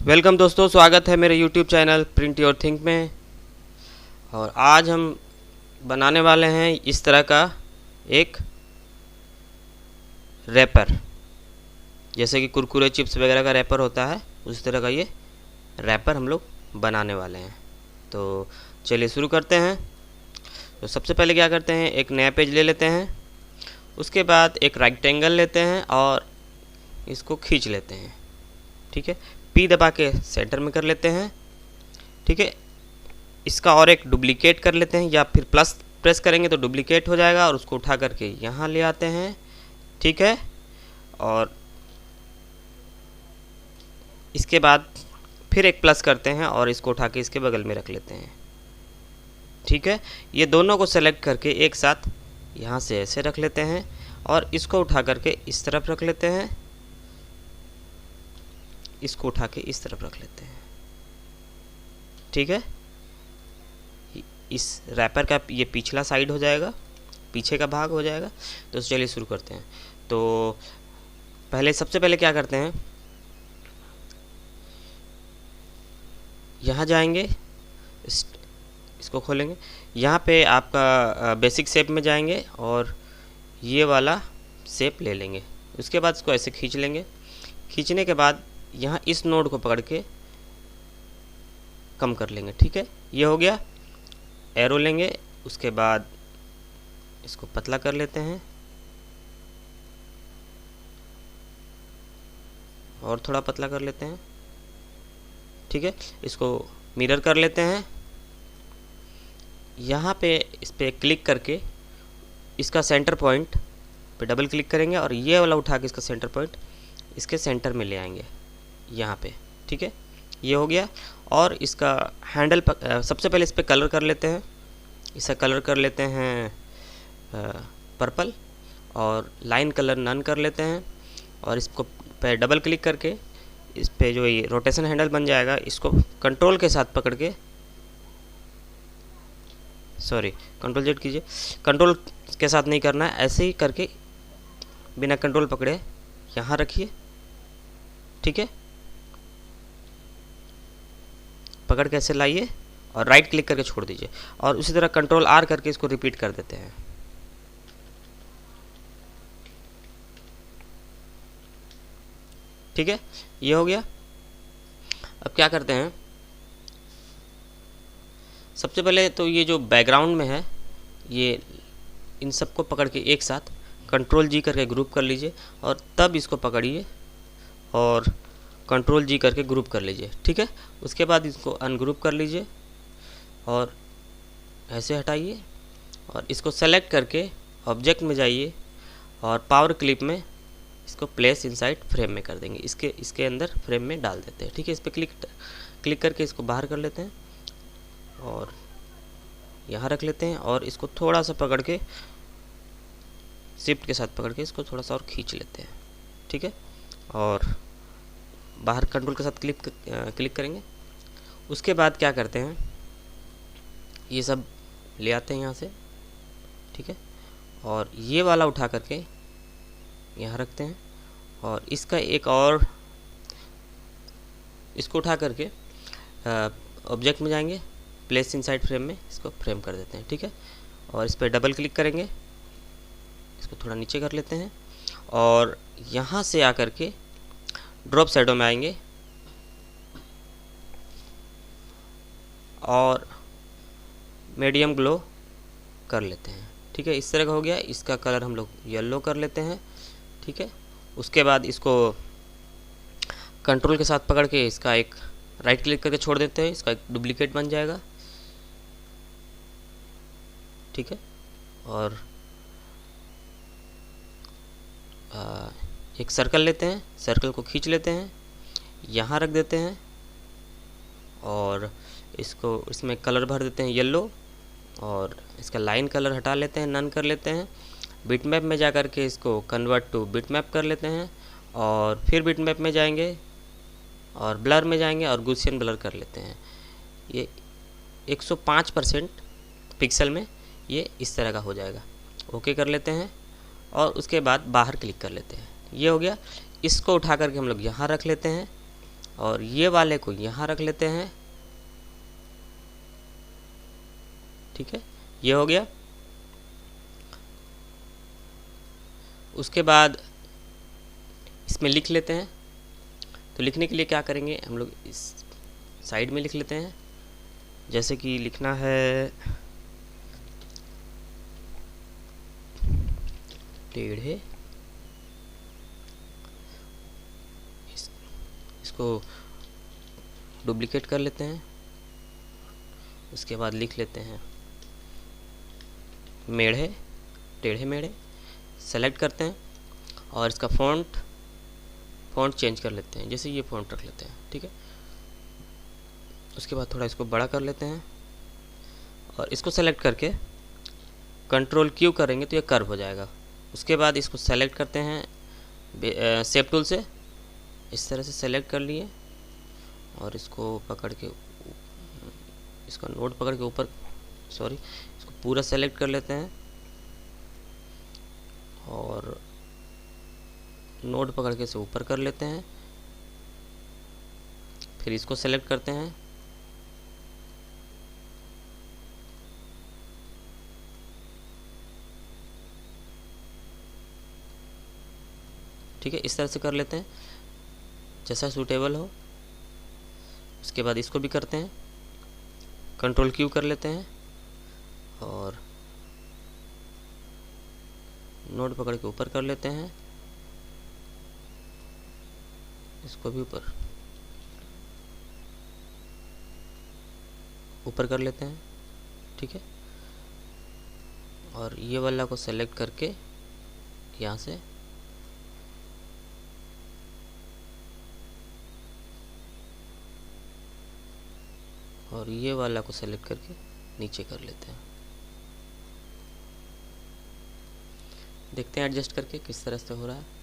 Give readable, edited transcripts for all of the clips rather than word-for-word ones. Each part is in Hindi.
वेलकम दोस्तों, स्वागत है मेरे YouTube channel print your think में। और आज हम बनाने वाले हैं इस तरह का एक रैपर, जैसे कि कुरकुरे चिप्स वगैरह का रैपर होता है, उस तरह का ये रैपर हम लोग बनाने वाले हैं। तो चलिए शुरू करते हैं। तो सबसे पहले क्या करते हैं, एक नया पेज ले लेते हैं। उसके बाद एक रेक्टेंगल लेते हैं और इसको खींच लेते हैं। ठीक है, पी दबा के सेंटर में कर लेते हैं। ठीक है, इसका और एक डुप्लीकेट कर लेते हैं, या फिर प्लस प्रेस करेंगे तो डुप्लीकेट हो जाएगा, और उसको उठा करके यहाँ ले आते हैं। ठीक है, और इसके बाद फिर एक प्लस करते हैं और इसको उठा के इसके बगल में रख लेते हैं। ठीक है, ये दोनों को सेलेक्ट करके एक साथ यहाँ से ऐसे रख लेते हैं और इसको उठा करके इस तरफ रख लेते हैं, इसको उठा के इस तरफ रख लेते हैं। ठीक है, इस रैपर का ये पिछला साइड हो जाएगा, पीछे का भाग हो जाएगा। तो चलिए शुरू करते हैं। तो सबसे पहले क्या करते हैं, यहाँ जाएंगे, इसको खोलेंगे, यहाँ पे आपका बेसिक शेप में जाएंगे और ये वाला शेप ले लेंगे। उसके बाद इसको ऐसे खींच लेंगे। खींचने के बाद यहाँ इस नोड को पकड़ के कम कर लेंगे। ठीक है, ये हो गया। एरो लेंगे, उसके बाद इसको पतला कर लेते हैं और थोड़ा पतला कर लेते हैं। ठीक है, इसको मिरर कर लेते हैं। यहाँ पे इस पर क्लिक करके इसका सेंटर पॉइंट पे डबल क्लिक करेंगे और ये वाला उठा के इसका सेंटर पॉइंट इसके सेंटर में ले आएंगे यहाँ पे। ठीक है, ये हो गया। और इसका हैंडल सबसे पहले इस पर कलर कर लेते हैं। इसका कलर कर लेते हैं पर्पल, और लाइन कलर नन कर लेते हैं। और इसको पे डबल क्लिक करके इस पे जो ये रोटेशन हैंडल बन जाएगा, इसको कंट्रोल के साथ पकड़ के, सॉरी कंट्रोल जेड कीजिए, कंट्रोल के साथ नहीं करना है, ऐसे ही करके बिना कंट्रोल पकड़े यहाँ रखिए। ठीक है, पकड़ के ऐसे लाइए और राइट क्लिक करके छोड़ दीजिए, और उसी तरह कंट्रोल आर करके इसको रिपीट कर देते हैं। ठीक है, ये हो गया। अब क्या करते हैं, सबसे पहले तो ये जो बैकग्राउंड में है, ये इन सबको पकड़ के एक साथ कंट्रोल जी करके ग्रुप कर लीजिए, और तब इसको पकड़िए और कंट्रोल जी करके ग्रुप कर लीजिए। ठीक है, उसके बाद इसको अनग्रुप कर लीजिए और ऐसे हटाइए, और इसको सेलेक्ट करके ऑब्जेक्ट में जाइए और पावर क्लिप में इसको प्लेस इनसाइड फ्रेम में कर देंगे। इसके अंदर फ्रेम में डाल देते हैं। ठीक है, इस पर क्लिक करके इसको बाहर कर लेते हैं और यहाँ रख लेते हैं, और इसको थोड़ा सा पकड़ के शिफ्ट के साथ पकड़ के इसको थोड़ा सा और खींच लेते हैं। ठीक है, और बाहर कंट्रोल के साथ क्लिक करेंगे। उसके बाद क्या करते हैं, ये सब ले आते हैं यहाँ से। ठीक है, और ये वाला उठा करके यहाँ रखते हैं, और इसका एक और, इसको उठा करके ऑब्जेक्ट में जाएंगे, प्लेस इनसाइड फ्रेम में इसको फ्रेम कर देते हैं। ठीक है, और इस पर डबल क्लिक करेंगे, इसको थोड़ा नीचे कर लेते हैं, और यहाँ से आकर के ड्रॉप शैडो में आएंगे और मीडियम ग्लो कर लेते हैं। ठीक है, इस तरह का हो गया। इसका कलर हम लोग येलो कर लेते हैं। ठीक है, उसके बाद इसको कंट्रोल के साथ पकड़ के इसका एक राइट क्लिक करके छोड़ देते हैं, इसका एक डुप्लीकेट बन जाएगा। ठीक है, और एक सर्कल लेते हैं, सर्कल को खींच लेते हैं, यहाँ रख देते हैं, और इसमें कलर भर देते हैं येलो, और इसका लाइन कलर हटा लेते हैं, नन कर लेते हैं। बिटमैप में जा कर के इसको कन्वर्ट टू बिटमैप कर लेते हैं, और फिर बिटमैप में जाएंगे और ब्लर में जाएंगे और गॉसियन ब्लर कर लेते हैं। ये 105% पिक्सल में ये इस तरह का हो जाएगा। ओके कर लेते हैं और उसके बाद बाहर क्लिक कर लेते हैं। ये हो गया। इसको उठा करके हम लोग यहाँ रख लेते हैं और ये वाले को यहाँ रख लेते हैं। ठीक है, ये हो गया। उसके बाद इसमें लिख लेते हैं। तो लिखने के लिए क्या करेंगे, हम लोग इस साइड में लिख लेते हैं। जैसे कि लिखना है टेढ़े, इसको डुप्लीकेट कर लेते हैं। उसके बाद लिख लेते हैं मेढ़े, टेढ़े मेढ़े। सेलेक्ट करते हैं और इसका फ़ॉन्ट चेंज कर लेते हैं, जैसे ये फ़ॉन्ट रख लेते हैं। ठीक है, उसके बाद थोड़ा इसको बड़ा कर लेते हैं और इसको सेलेक्ट करके कंट्रोल क्यू करेंगे तो ये कर्व हो जाएगा। उसके बाद इसको सेलेक्ट करते हैं शेप टूल से, इस तरह से सेलेक्ट कर लिए और इसको पकड़ के, इसका नोड पकड़ के ऊपर, सॉरी, इसको पूरा सेलेक्ट कर लेते हैं और नोड पकड़ के इसे ऊपर कर लेते हैं। फिर इसको सेलेक्ट करते हैं, ठीक है, इस तरह से कर लेते हैं जैसा सूटेबल हो। उसके बाद इसको भी करते हैं, कंट्रोल क्यू कर लेते हैं और नोड पकड़ के ऊपर कर लेते हैं, इसको भी ऊपर कर लेते हैं। ठीक है, और ये वाला को सेलेक्ट करके यहाँ से और ये वाला को सेलेक्ट करके नीचे कर लेते हैं। देखते हैं एडजस्ट करके किस तरह से हो रहा है।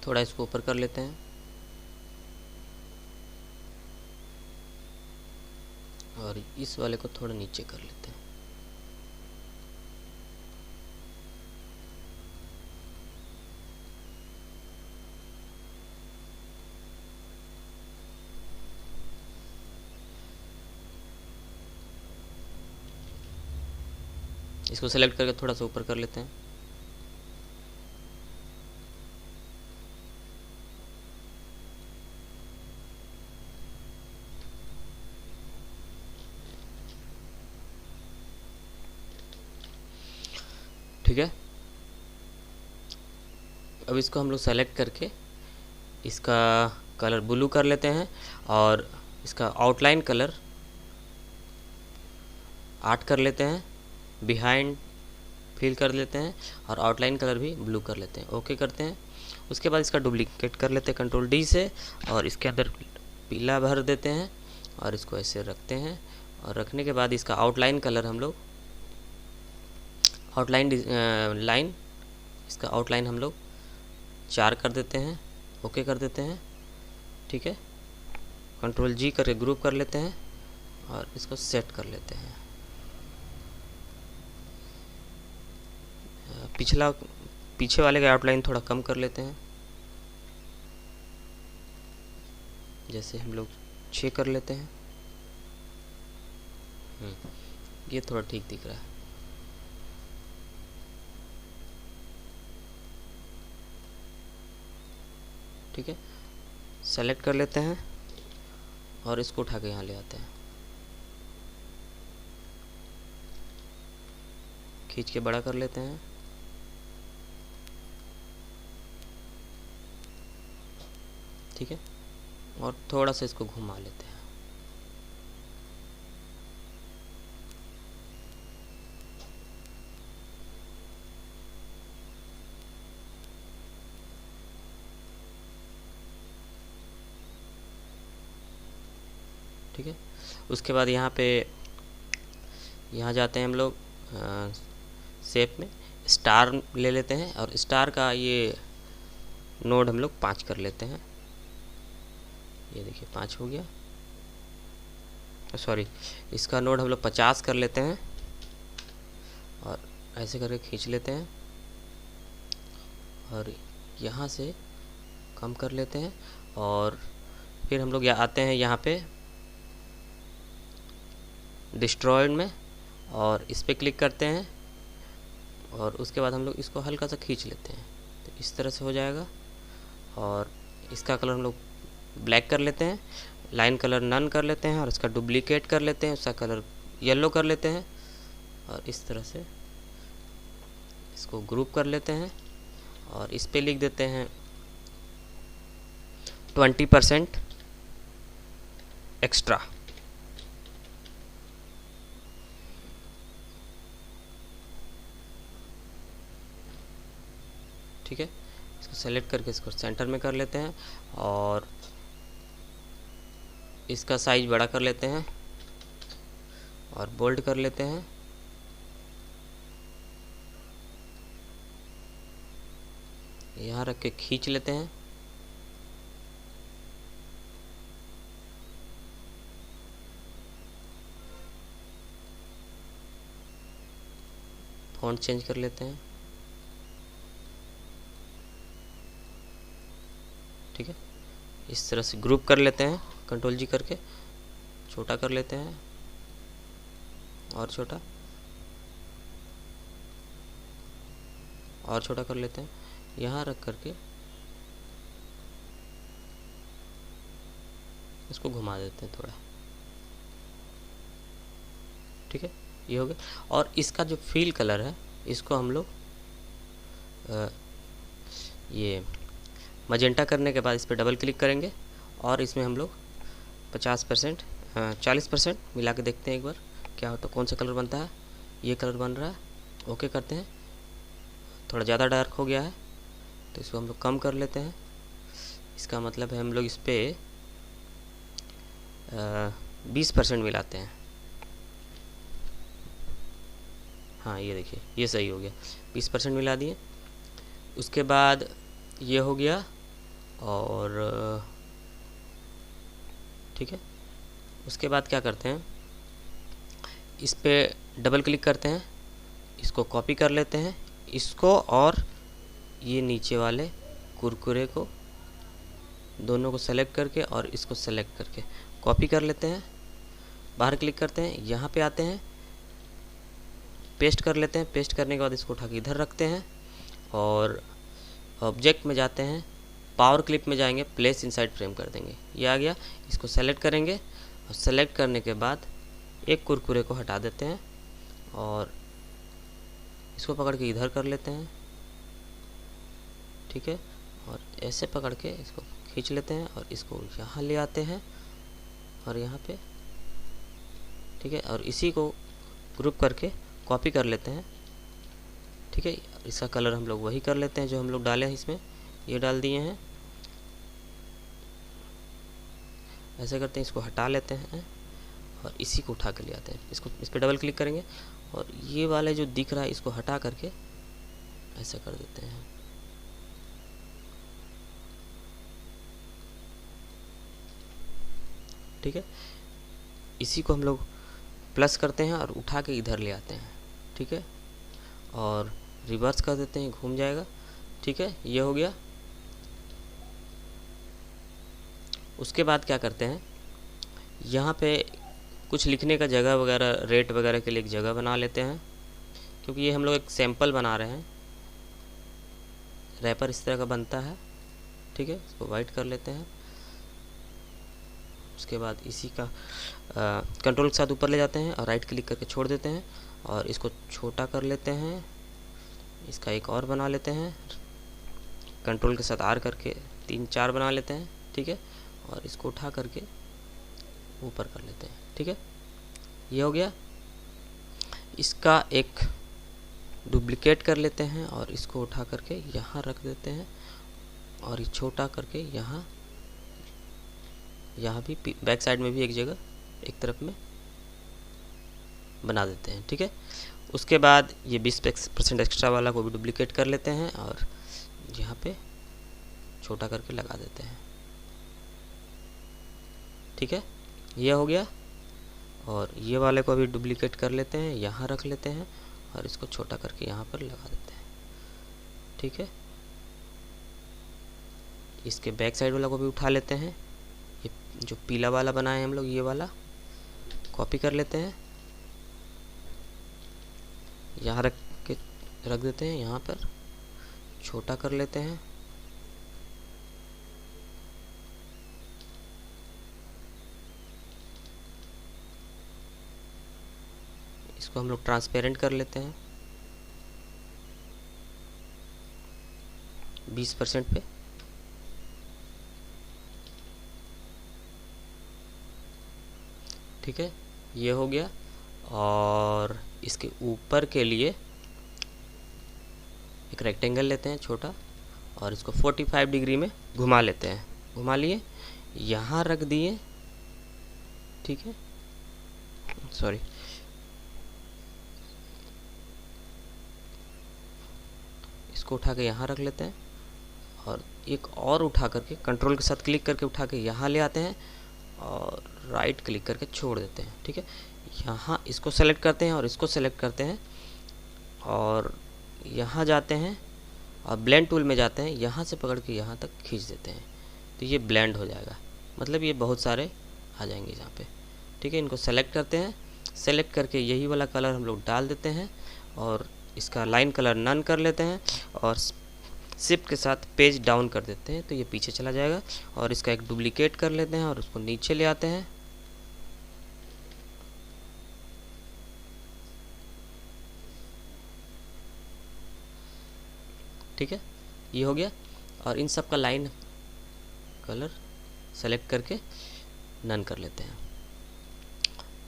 थोड़ा इसको ऊपर कर लेते हैं और इस वाले को थोड़ा नीचे कर लेते हैं। इसको सेलेक्ट करके थोड़ा सा ऊपर कर लेते हैं। ठीक है, अब इसको हम लोग सेलेक्ट करके इसका कलर ब्लू कर लेते हैं और इसका आउटलाइन कलर 8 कर लेते हैं, बिहाइंड फिल कर लेते हैं और आउटलाइन कलर भी ब्लू कर लेते हैं। ओके करते हैं। उसके बाद इसका डुप्लीकेट कर लेते हैं कंट्रोल डी से और इसके अंदर पीला भर देते हैं और इसको ऐसे रखते हैं। और रखने के बाद इसका आउटलाइन कलर हम लोग इसका आउटलाइन हम लोग 4 कर देते हैं। ओके कर देते हैं। ठीक है, कंट्रोल जी करके ग्रुप कर लेते हैं और इसको सेट कर लेते हैं। पीछे वाले का आउटलाइन थोड़ा कम कर लेते हैं, जैसे हम लोग 6 कर लेते हैं। ये थोड़ा ठीक दिख रहा है। ठीक है, सेलेक्ट कर लेते हैं और इसको उठा के यहाँ ले आते हैं, खींच के बड़ा कर लेते हैं। ठीक है, और थोड़ा सा इसको घुमा लेते हैं। ठीक है। उसके बाद यहाँ पे यहाँ जाते हैं हम लोग शेप में, स्टार ले लेते हैं और स्टार का ये नोड हम लोग 5 कर लेते हैं। ये देखिए 5 हो गया, सॉरी, इसका नोड हम लोग 50 कर लेते हैं और ऐसे करके खींच लेते हैं और यहाँ से कम कर लेते हैं। और फिर हम लोग आते हैं यहाँ पे डिस्ट्रॉयड में और इस पर क्लिक करते हैं और उसके बाद हम लोग इसको हल्का सा खींच लेते हैं, तो इस तरह से हो जाएगा। और इसका कलर हम लोग ब्लैक कर लेते हैं, लाइन कलर नन कर लेते हैं और इसका डुप्लीकेट कर लेते हैं, उसका कलर येलो कर लेते हैं और इस तरह से इसको ग्रुप कर लेते हैं और इस पे लिख देते हैं 20% एक्स्ट्रा। ठीक है, इसको सेलेक्ट करके इसको सेंटर में कर लेते हैं और इसका साइज बड़ा कर लेते हैं और बोल्ड कर लेते हैं। यहाँ रख के खींच लेते हैं फ़ॉन्ट चेंज कर लेते हैं। ठीक है, इस तरह से ग्रुप कर लेते हैं, कंट्रोल जी करके छोटा कर लेते हैं और छोटा और छोटा कर लेते हैं। यहाँ रख करके इसको घुमा देते हैं थोड़ा। ठीक है, ये हो गया। और इसका जो फील कलर है इसको हम लोग ये मजेंटा करने के बाद इस पर डबल क्लिक करेंगे और इसमें हम लोग 50% 40% मिला के देखते हैं एक बार क्या होता है, कौन सा कलर बनता है। ये कलर बन रहा है, ओके करते हैं। थोड़ा ज़्यादा डार्क हो गया है तो इसको हम लोग कम कर लेते हैं। इसका मतलब है हम लोग इस पर 20% मिलाते हैं। हाँ, ये देखिए ये सही हो गया, 20% मिला दिए। उसके बाद ये हो गया और ठीक है, उसके बाद क्या करते हैं, इस पे डबल क्लिक करते हैं, इसको कॉपी कर लेते हैं, इसको और ये नीचे वाले कुरकुरे को दोनों को सेलेक्ट करके और इसको सेलेक्ट करके कॉपी कर लेते हैं। बाहर क्लिक करते हैं, यहाँ पे आते हैं, पेस्ट कर लेते हैं। पेस्ट करने के बाद इसको उठा के इधर रखते हैं और ऑब्जेक्ट में जाते हैं, पावर क्लिप में जाएंगे, प्लेस इनसाइड फ्रेम कर देंगे। ये आ गया। इसको सेलेक्ट करेंगे और सेलेक्ट करने के बाद एक कुरकुरे को हटा देते हैं और इसको पकड़ के इधर कर लेते हैं। ठीक है, और ऐसे पकड़ के इसको खींच लेते हैं और इसको यहाँ ले आते हैं और यहाँ पे, ठीक है, और इसी को ग्रुप करके कॉपी कर लेते हैं। ठीक है, इसका कलर हम लोग वही कर लेते हैं जो हम लोग डाले हैं इसमें, ये डाल दिए हैं। ऐसे करते हैं, इसको हटा लेते हैं और इसी को उठा के ले आते हैं। इसको इस पर डबल क्लिक करेंगे और ये वाले जो दिख रहा है इसको हटा करके ऐसा कर देते हैं। ठीक है, इसी को हम लोग प्लस करते हैं और उठा के इधर ले आते हैं। ठीक है, और रिवर्स कर देते हैं, घूम जाएगा। ठीक है, ये हो गया। उसके बाद क्या करते हैं, यहाँ पे कुछ लिखने का जगह वगैरह, रेट वगैरह के लिए एक जगह बना लेते हैं, क्योंकि ये हम लोग एक सैंपल बना रहे हैं। रैपर इस तरह का बनता है। ठीक है, इसको वाइट कर लेते हैं। उसके बाद इसी का कंट्रोल के साथ ऊपर ले जाते हैं और राइट क्लिक करके छोड़ देते हैं और इसको छोटा कर लेते हैं। इसका एक और बना लेते हैं, कंट्रोल के साथ आर करके 3-4 बना लेते हैं। ठीक है, और इसको उठा करके ऊपर कर लेते हैं। ठीक है, ये हो गया। इसका एक डुप्लिकेट कर लेते हैं और इसको उठा करके यहाँ रख देते हैं और ये छोटा करके यहाँ भी बैक साइड में भी एक जगह एक तरफ में बना देते हैं। ठीक है, उसके बाद ये 20% एक्स्ट्रा वाला को भी डुप्लीकेट कर लेते हैं और यहाँ पे छोटा करके लगा देते हैं। ठीक है, ये हो गया। और ये वाले को भी डुप्लीकेट कर लेते हैं, यहाँ रख लेते हैं और इसको छोटा करके यहाँ पर लगा देते हैं। ठीक है, इसके बैक साइड वाला को भी उठा लेते हैं। ये जो पीला वाला बनाए हैं हम लोग, ये वाला कॉपी कर लेते हैं, यहाँ रख देते हैं, यहाँ पर छोटा कर लेते हैं। इसको हम लोग ट्रांसपेरेंट कर लेते हैं 20% पे। ठीक है, ये हो गया। और इसके ऊपर के लिए एक रेक्टेंगल लेते हैं छोटा और इसको 45 डिग्री में घुमा लेते हैं। घुमा लिए, यहाँ रख दिए। ठीक है, सॉरी, इसको उठा के यहाँ रख लेते हैं और एक और उठा करके कंट्रोल के साथ क्लिक करके उठा के यहाँ ले आते हैं और राइट क्लिक करके छोड़ देते हैं। ठीक है, यहाँ इसको सेलेक्ट करते हैं और इसको सेलेक्ट करते हैं और यहाँ जाते हैं और ब्लेंड टूल में जाते हैं, यहाँ से पकड़ के यहाँ तक खींच देते हैं तो ये ब्लेंड हो जाएगा। मतलब ये बहुत सारे आ जाएंगे यहाँ पे। ठीक है, इनको सेलेक्ट करते हैं, सेलेक्ट करके यही वाला कलर हम लोग डाल देते हैं और इसका लाइन कलर नन कर लेते हैं और शिफ्ट के साथ पेज डाउन कर देते हैं तो ये पीछे चला जाएगा। और इसका एक डुप्लीकेट कर लेते हैं और उसको नीचे ले आते हैं। ठीक है, ये हो गया। और इन सब का लाइन कलर सेलेक्ट करके नन कर लेते हैं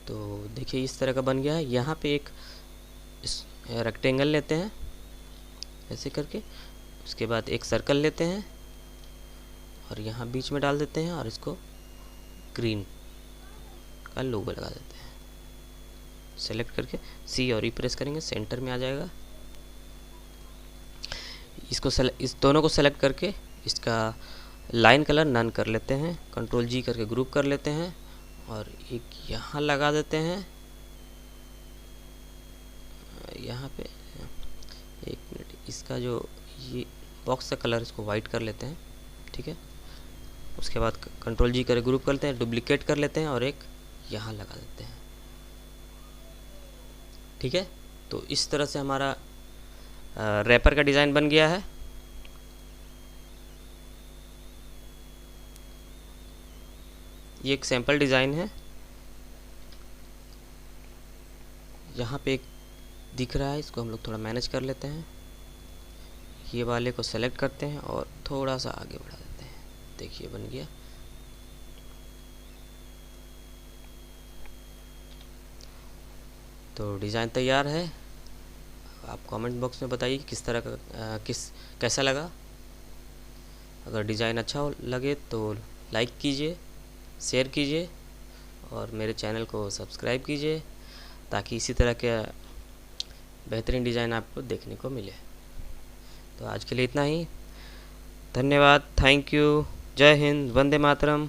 तो देखिए इस तरह का बन गया है। यहाँ पे एक रेक्टेंगल लेते हैं ऐसे करके, उसके बाद एक सर्कल लेते हैं और यहाँ बीच में डाल देते हैं और इसको ग्रीन का लोगो लगा देते हैं। सेलेक्ट करके सी और ई प्रेस करेंगे, सेंटर में आ जाएगा। इसको इस दोनों को सेलेक्ट करके इसका लाइन कलर नन कर लेते हैं, कंट्रोल जी करके ग्रुप कर लेते हैं और एक यहाँ लगा देते हैं। यहाँ पे एक मिनट, इसका जो ये बॉक्स का कलर इसको वाइट कर लेते हैं। ठीक है, उसके बाद कंट्रोल जी करके ग्रुप करते हैं, डुप्लीकेट कर लेते हैं और एक यहाँ लगा देते हैं। ठीक है, तो इस तरह से हमारा रैपर का डिज़ाइन बन गया है। ये एक सैम्पल डिज़ाइन है, यहाँ पे एक दिख रहा है, इसको हम लोग थोड़ा मैनेज कर लेते हैं। ये वाले को सेलेक्ट करते हैं और थोड़ा सा आगे बढ़ा देते हैं। देखिए बन गया। तो डिज़ाइन तैयार है। आप कमेंट बॉक्स में बताइए किस तरह का कैसा लगा। अगर डिज़ाइन अच्छा लगे तो लाइक कीजिए, शेयर कीजिए और मेरे चैनल को सब्सक्राइब कीजिए ताकि इसी तरह के बेहतरीन डिज़ाइन आपको देखने को मिले। तो आज के लिए इतना ही। धन्यवाद, थैंक यू, जय हिंद, वंदे मातरम।